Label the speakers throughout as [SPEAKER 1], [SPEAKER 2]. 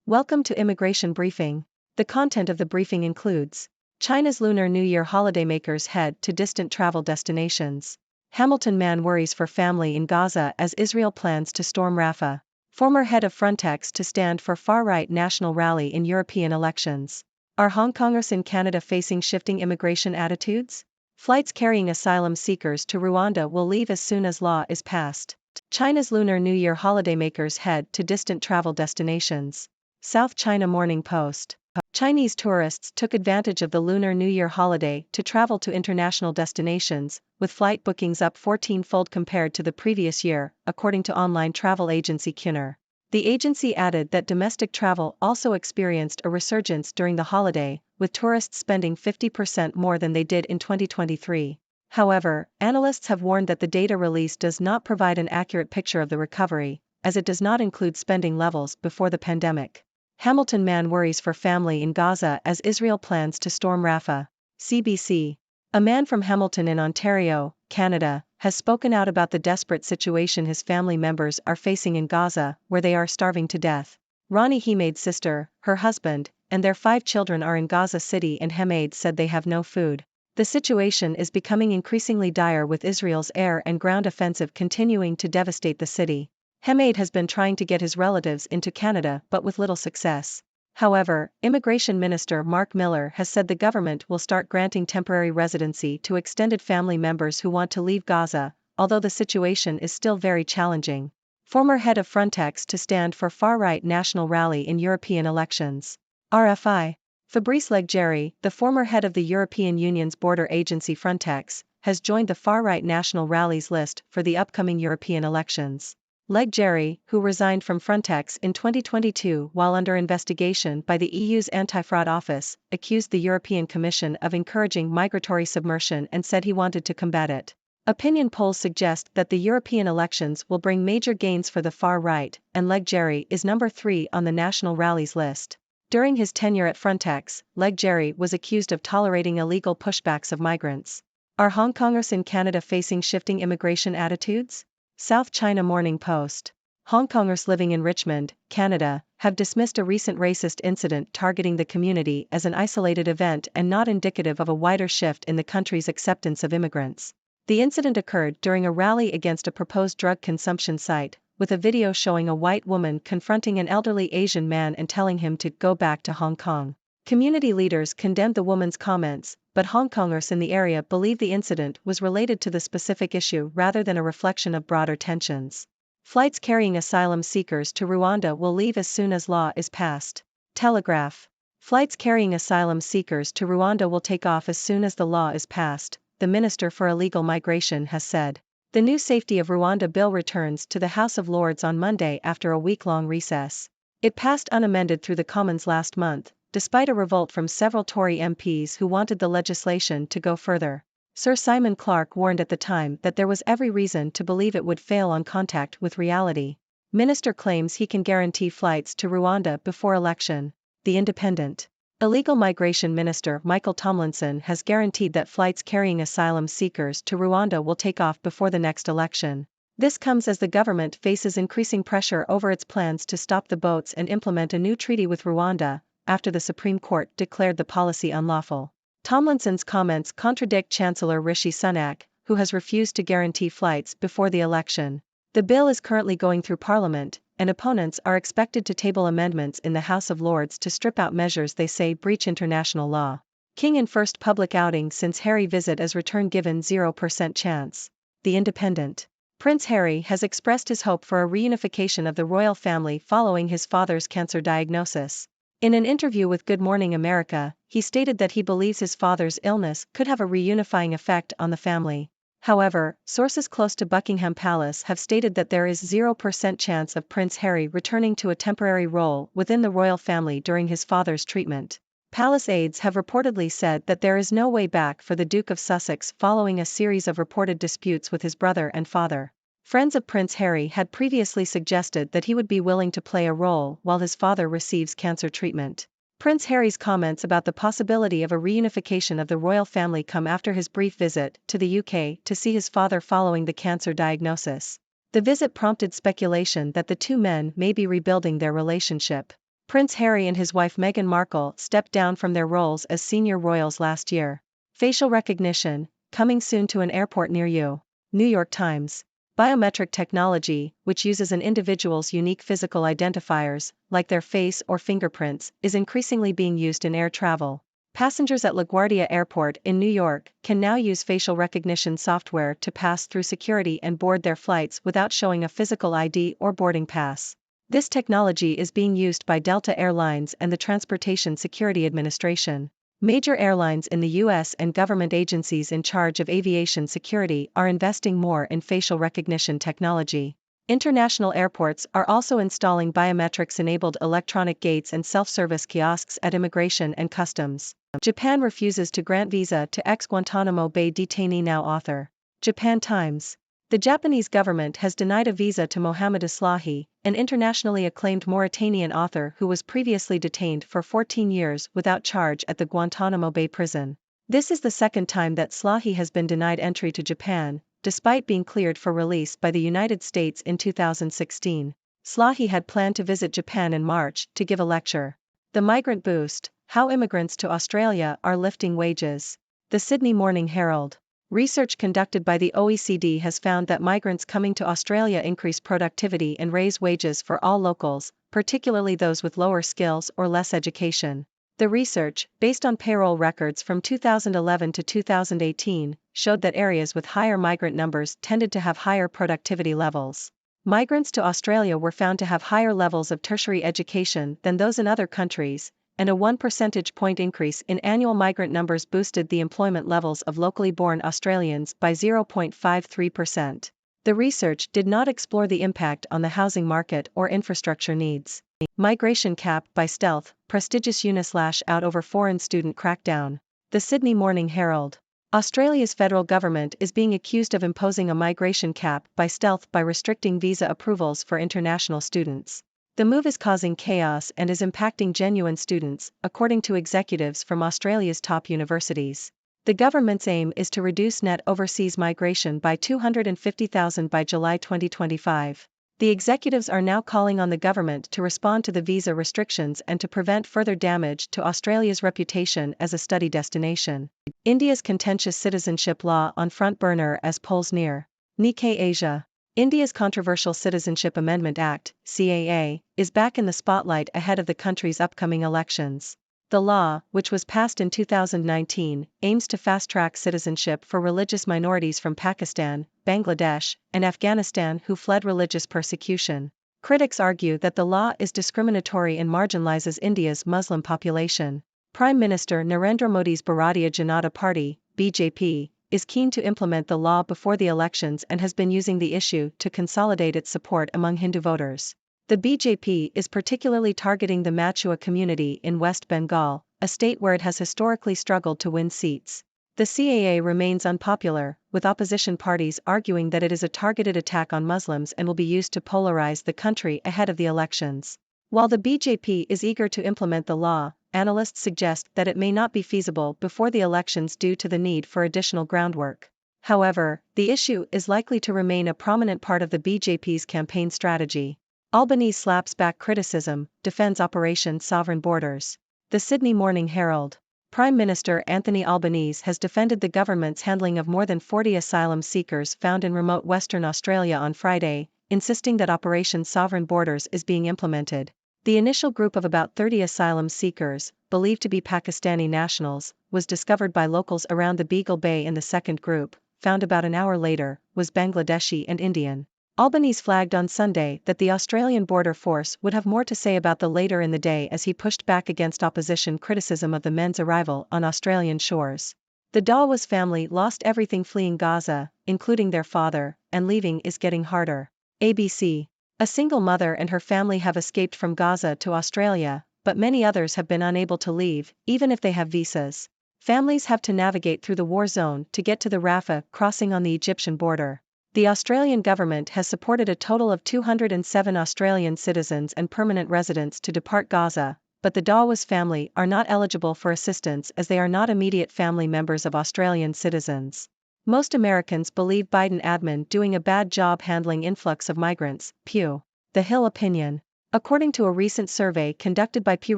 [SPEAKER 1] Welcome to Immigration Briefing. The content of the briefing includes China's Lunar New Year holidaymakers head to distant travel destinations. Hamilton man worries for family in Gaza as Israel plans to storm Rafah. Former head of Frontex to stand for far-right national rally in European elections. Are Hong Kongers in Canada facing shifting immigration attitudes? Flights carrying asylum seekers to Rwanda will leave as soon as law is passed. China's Lunar New Year holidaymakers head to distant travel destinations. South China Morning Post. Chinese tourists took advantage of the Lunar New Year holiday to travel to international destinations, with flight bookings up 14-fold compared to the previous year, according to online travel agency Cunner. The agency added that domestic travel also experienced a resurgence during the holiday, with tourists spending 50% more than they did in 2023. However, analysts have warned that the data release does not provide an accurate picture of the recovery, as it does not include spending levels before the pandemic. Hamilton man worries for family in Gaza as Israel plans to storm Rafah. CBC. A man from Hamilton in Ontario, Canada, has spoken out about the desperate situation his family members are facing in Gaza, where they are starving to death. Ronnie Hamade's sister, her husband, and their 5 children are in Gaza City, and Hamade said they have no food. The situation is becoming increasingly dire with Israel's air and ground offensive continuing to devastate the city. Hamade has been trying to get his relatives into Canada but with little success. However, Immigration Minister Mark Miller has said the government will start granting temporary residency to extended family members who want to leave Gaza, although the situation is still very challenging. Former head of Frontex to stand for far-right national rally in European elections. RFI. Fabrice Leggeri, the former head of the European Union's border agency Frontex, has joined the far-right national rallies list for the upcoming European elections. Leggeri, who resigned from Frontex in 2022 while under investigation by the EU's anti-fraud office, accused the European Commission of encouraging migratory submersion and said he wanted to combat it. Opinion polls suggest that the European elections will bring major gains for the far right, and Leggeri is number 3 on the national rallies list. During his tenure at Frontex, Leggeri was accused of tolerating illegal pushbacks of migrants. Are Hong Kongers in Canada facing shifting immigration attitudes? South China Morning Post. Hong Kongers living in Richmond, Canada, have dismissed a recent racist incident targeting the community as an isolated event and not indicative of a wider shift in the country's acceptance of immigrants. The incident occurred during a rally against a proposed drug consumption site, with a video showing a white woman confronting an elderly Asian man and telling him to go back to Hong Kong. Community leaders condemned the woman's comments, but Hong Kongers in the area believe the incident was related to the specific issue rather than a reflection of broader tensions. Flights carrying asylum seekers to Rwanda will leave as soon as law is passed. Telegraph. Flights carrying asylum seekers to Rwanda will take off as soon as the law is passed, the Minister for Illegal Migration has said. The new Safety of Rwanda bill returns to the House of Lords on Monday after a week-long recess. It passed unamended through the Commons last month, despite a revolt from several Tory MPs who wanted the legislation to go further. Sir Simon Clarke warned at the time that there was every reason to believe it would fail on contact with reality. Minister claims he can guarantee flights to Rwanda before election. The Independent. Illegal Migration Minister Michael Tomlinson has guaranteed that flights carrying asylum seekers to Rwanda will take off before the next election. This comes as the government faces increasing pressure over its plans to stop the boats and implement a new treaty with Rwanda, after the Supreme Court declared the policy unlawful. Tomlinson's comments contradict Chancellor Rishi Sunak, who has refused to guarantee flights before the election. The bill is currently going through Parliament, and opponents are expected to table amendments in the House of Lords to strip out measures they say breach international law. King in first public outing since Harry visit as return given 0% chance. The Independent. Prince Harry has expressed his hope for a reunification of the royal family following his father's cancer diagnosis. In an interview with Good Morning America, he stated that he believes his father's illness could have a reunifying effect on the family. However, sources close to Buckingham Palace have stated that there is 0% chance of Prince Harry returning to a temporary role within the royal family during his father's treatment. Palace aides have reportedly said that there is no way back for the Duke of Sussex following a series of reported disputes with his brother and father. Friends of Prince Harry had previously suggested that he would be willing to play a role while his father receives cancer treatment. Prince Harry's comments about the possibility of a reunification of the royal family come after his brief visit to the UK to see his father following the cancer diagnosis. The visit prompted speculation that the two men may be rebuilding their relationship. Prince Harry and his wife Meghan Markle stepped down from their roles as senior royals last year. Facial recognition, coming soon to an airport near you. New York Times. Biometric technology, which uses an individual's unique physical identifiers, like their face or fingerprints, is increasingly being used in air travel. Passengers at LaGuardia Airport in New York can now use facial recognition software to pass through security and board their flights without showing a physical ID or boarding pass. This technology is being used by Delta Air Lines and the Transportation Security Administration. Major airlines in the U.S. and government agencies in charge of aviation security are investing more in facial recognition technology. International airports are also installing biometrics-enabled electronic gates and self-service kiosks at immigration and customs. Japan refuses to grant visa to ex-Guantanamo Bay detainee now author. Japan Times. The Japanese government has denied a visa to Mohamed Islahi, an internationally acclaimed Mauritanian author who was previously detained for 14 years without charge at the Guantanamo Bay prison. This is the second time that Slahi has been denied entry to Japan, despite being cleared for release by the United States in 2016. Slahi had planned to visit Japan in March to give a lecture. The Migrant Boost: How Immigrants to Australia Are Lifting Wages. The Sydney Morning Herald. Research conducted by the OECD has found that migrants coming to Australia increase productivity and raise wages for all locals, particularly those with lower skills or less education. The research, based on payroll records from 2011 to 2018, showed that areas with higher migrant numbers tended to have higher productivity levels. Migrants to Australia were found to have higher levels of tertiary education than those in other countries, and a 1 percentage point increase in annual migrant numbers boosted the employment levels of locally born Australians by 0.53%. The research did not explore the impact on the housing market or infrastructure needs. Migration cap by stealth: prestigious uni lash out over foreign student crackdown. The Sydney Morning Herald. Australia's federal government is being accused of imposing a migration cap by stealth by restricting visa approvals for international students. The move is causing chaos and is impacting genuine students, according to executives from Australia's top universities. The government's aim is to reduce net overseas migration by 250,000 by July 2025. The executives are now calling on the government to respond to the visa restrictions and to prevent further damage to Australia's reputation as a study destination. India's contentious citizenship law on front burner as polls near. Nikkei Asia. India's controversial Citizenship Amendment Act, CAA, is back in the spotlight ahead of the country's upcoming elections. The law, which was passed in 2019, aims to fast-track citizenship for religious minorities from Pakistan, Bangladesh, and Afghanistan who fled religious persecution. Critics argue that the law is discriminatory and marginalizes India's Muslim population. Prime Minister Narendra Modi's Bharatiya Janata Party, BJP, is keen to implement the law before the elections and has been using the issue to consolidate its support among Hindu voters. The BJP is particularly targeting the Machua community in West Bengal, a state where it has historically struggled to win seats. The CAA remains unpopular, with opposition parties arguing that it is a targeted attack on Muslims and will be used to polarize the country ahead of the elections. While the BJP is eager to implement the law, analysts suggest that it may not be feasible before the elections due to the need for additional groundwork. However, the issue is likely to remain a prominent part of the BJP's campaign strategy. Albanese slaps back criticism, defends Operation Sovereign Borders. The Sydney Morning Herald. Prime Minister Anthony Albanese has defended the government's handling of more than 40 asylum seekers found in remote Western Australia on Friday, insisting that Operation Sovereign Borders is being implemented. The initial group of about 30 asylum seekers, believed to be Pakistani nationals, was discovered by locals around the Beagle Bay, and the second group, found about an hour later, was Bangladeshi and Indian. Albanese flagged on Sunday that the Australian Border Force would have more to say about the later in the day as he pushed back against opposition criticism of the men's arrival on Australian shores. The Dawas family lost everything fleeing Gaza, including their father, and leaving is getting harder. ABC. A single mother and her family have escaped from Gaza to Australia, but many others have been unable to leave, even if they have visas. Families have to navigate through the war zone to get to the Rafah crossing on the Egyptian border. The Australian government has supported a total of 207 Australian citizens and permanent residents to depart Gaza, but the Dawas family are not eligible for assistance as they are not immediate family members of Australian citizens. Most Americans believe Biden admin doing a bad job handling influx of migrants. Pew. The Hill opinion. According to a recent survey conducted by Pew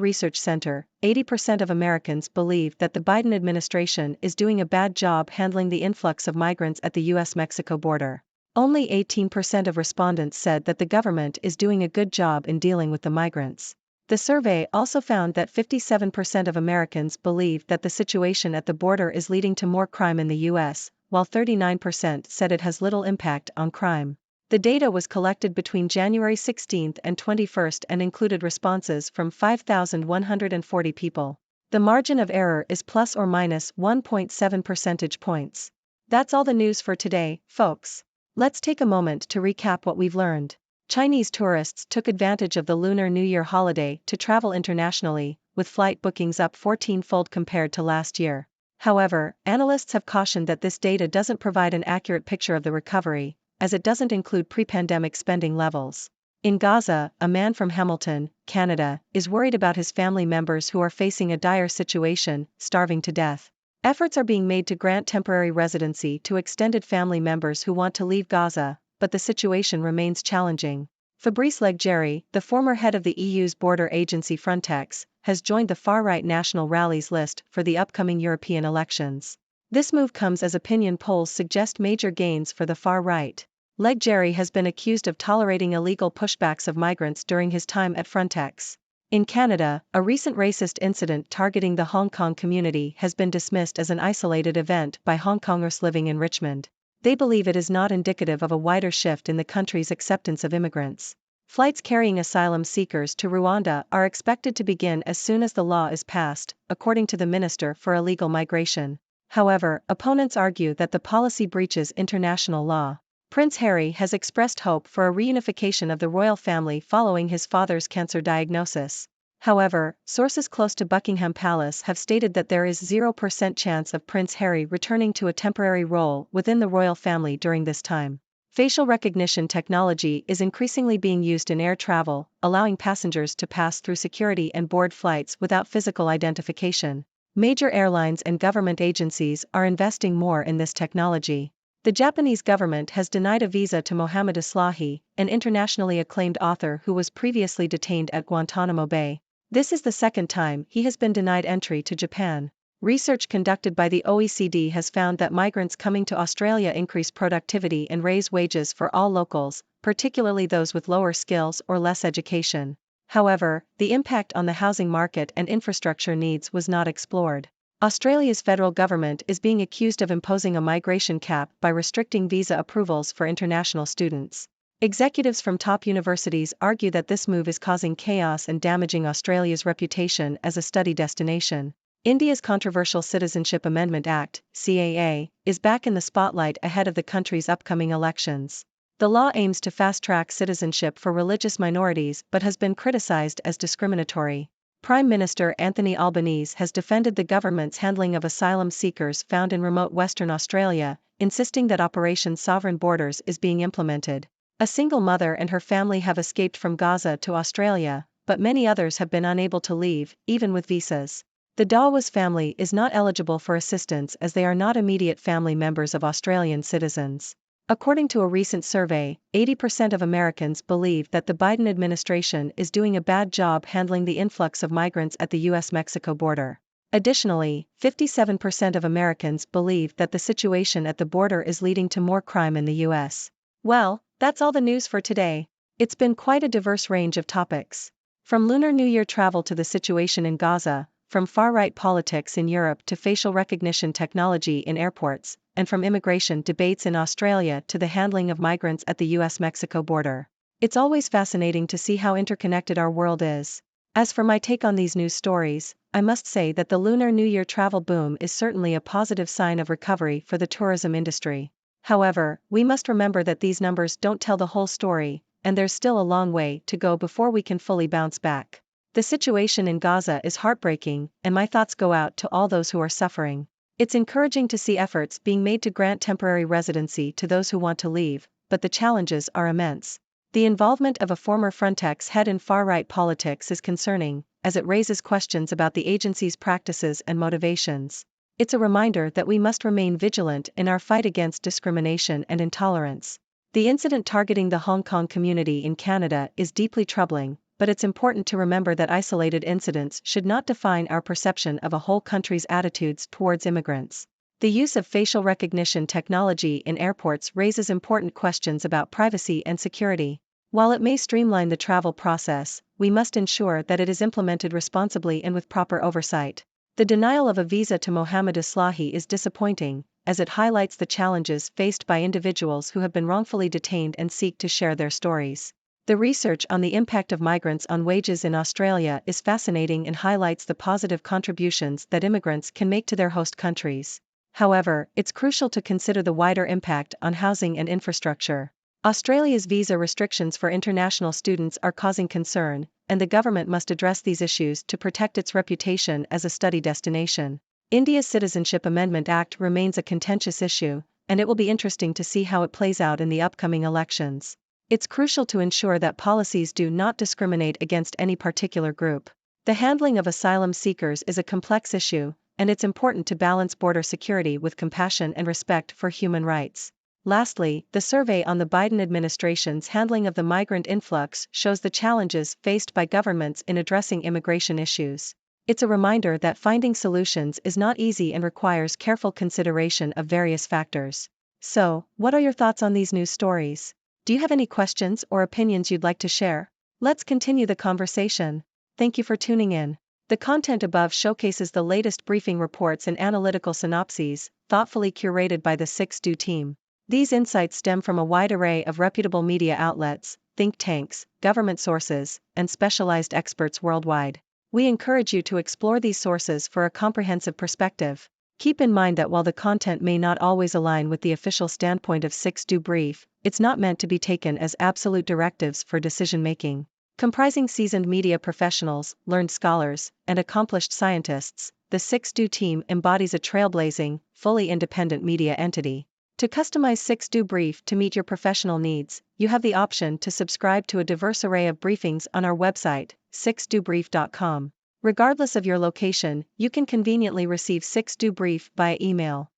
[SPEAKER 1] Research Center, 80% of Americans believe that the Biden administration is doing a bad job handling the influx of migrants at the US-Mexico border. Only 18% of respondents said that the government is doing a good job in dealing with the migrants. The survey also found that 57% of Americans believe that the situation at the border is leading to more crime in the US, while 39% said it has little impact on crime. The data was collected between January 16 and 21 and included responses from 5,140 people. The margin of error is plus or minus 1.7 percentage points. That's all the news for today, folks. Let's take a moment to recap what we've learned. Chinese tourists took advantage of the Lunar New Year holiday to travel internationally, with flight bookings up 14-fold compared to last year. However, analysts have cautioned that this data doesn't provide an accurate picture of the recovery, as it doesn't include pre-pandemic spending levels. In Gaza, a man from Hamilton, Canada, is worried about his family members who are facing a dire situation, starving to death. Efforts are being made to grant temporary residency to extended family members who want to leave Gaza, but the situation remains challenging. Fabrice Leggeri, the former head of the EU's border agency Frontex, has joined the far-right National Rallies list for the upcoming European elections. This move comes as opinion polls suggest major gains for the far right. Leggeri has been accused of tolerating illegal pushbacks of migrants during his time at Frontex. In Canada, a recent racist incident targeting the Hong Kong community has been dismissed as an isolated event by Hong Kongers living in Richmond. They believe it is not indicative of a wider shift in the country's acceptance of immigrants. Flights carrying asylum seekers to Rwanda are expected to begin as soon as the law is passed, according to the Minister for Illegal Migration. However, opponents argue that the policy breaches international law. Prince Harry has expressed hope for a reunification of the royal family following his father's cancer diagnosis. However, sources close to Buckingham Palace have stated that there is 0% chance of Prince Harry returning to a temporary role within the royal family during this time. Facial recognition technology is increasingly being used in air travel, allowing passengers to pass through security and board flights without physical identification. Major airlines and government agencies are investing more in this technology. The Japanese government has denied a visa to Mohamed Islahi, an internationally acclaimed author who was previously detained at Guantanamo Bay. This is the second time he has been denied entry to Japan. Research conducted by the OECD has found that migrants coming to Australia increase productivity and raise wages for all locals, particularly those with lower skills or less education. However, the impact on the housing market and infrastructure needs was not explored. Australia's federal government is being accused of imposing a migration cap by restricting visa approvals for international students. Executives from top universities argue that this move is causing chaos and damaging Australia's reputation as a study destination. India's controversial Citizenship Amendment Act, CAA, is back in the spotlight ahead of the country's upcoming elections. The law aims to fast-track citizenship for religious minorities but has been criticized as discriminatory. Prime Minister Anthony Albanese has defended the government's handling of asylum seekers found in remote Western Australia, insisting that Operation Sovereign Borders is being implemented. A single mother and her family have escaped from Gaza to Australia, but many others have been unable to leave, even with visas. The Dawas family is not eligible for assistance as they are not immediate family members of Australian citizens. According to a recent survey, 80% of Americans believe that the Biden administration is doing a bad job handling the influx of migrants at the US-Mexico border. Additionally, 57% of Americans believe that the situation at the border is leading to more crime in the US. Well, that's all the news for today. It's been quite a diverse range of topics. From Lunar New Year travel to the situation in Gaza, from far-right politics in Europe to facial recognition technology in airports, and from immigration debates in Australia to the handling of migrants at the US-Mexico border. It's always fascinating to see how interconnected our world is. As for my take on these news stories, I must say that the Lunar New Year travel boom is certainly a positive sign of recovery for the tourism industry. However, we must remember that these numbers don't tell the whole story, and there's still a long way to go before we can fully bounce back. The situation in Gaza is heartbreaking, and my thoughts go out to all those who are suffering. It's encouraging to see efforts being made to grant temporary residency to those who want to leave, but the challenges are immense. The involvement of a former Frontex head in far-right politics is concerning, as it raises questions about the agency's practices and motivations. It's a reminder that we must remain vigilant in our fight against discrimination and intolerance. The incident targeting the Hong Kong community in Canada is deeply troubling, but it's important to remember that isolated incidents should not define our perception of a whole country's attitudes towards immigrants. The use of facial recognition technology in airports raises important questions about privacy and security. While it may streamline the travel process, we must ensure that it is implemented responsibly and with proper oversight. The denial of a visa to Mohammed Islahi is disappointing, as it highlights the challenges faced by individuals who have been wrongfully detained and seek to share their stories. The research on the impact of migrants on wages in Australia is fascinating and highlights the positive contributions that immigrants can make to their host countries. However, it's crucial to consider the wider impact on housing and infrastructure. Australia's visa restrictions for international students are causing concern, and the government must address these issues to protect its reputation as a study destination. India's Citizenship Amendment Act remains a contentious issue, and it will be interesting to see how it plays out in the upcoming elections. It's crucial to ensure that policies do not discriminate against any particular group. The handling of asylum seekers is a complex issue, and it's important to balance border security with compassion and respect for human rights. Lastly, the survey on the Biden administration's handling of the migrant influx shows the challenges faced by governments in addressing immigration issues. It's a reminder that finding solutions is not easy and requires careful consideration of various factors. So, what are your thoughts on these news stories? Do you have any questions or opinions you'd like to share? Let's continue the conversation. Thank you for tuning in. The content above showcases the latest briefing reports and analytical synopses, thoughtfully curated by the 6Do team. These insights stem from a wide array of reputable media outlets, think tanks, government sources, and specialized experts worldwide. We encourage you to explore these sources for a comprehensive perspective. Keep in mind that while the content may not always align with the official standpoint of 6Do Brief, it's not meant to be taken as absolute directives for decision-making. Comprising seasoned media professionals, learned scholars, and accomplished scientists, the 6Do team embodies a trailblazing, fully independent media entity. To customize 6Do Brief to meet your professional needs, you have the option to subscribe to a diverse array of briefings on our website, 6dobrief.com. Regardless of your location, you can conveniently receive 6Do Brief via email.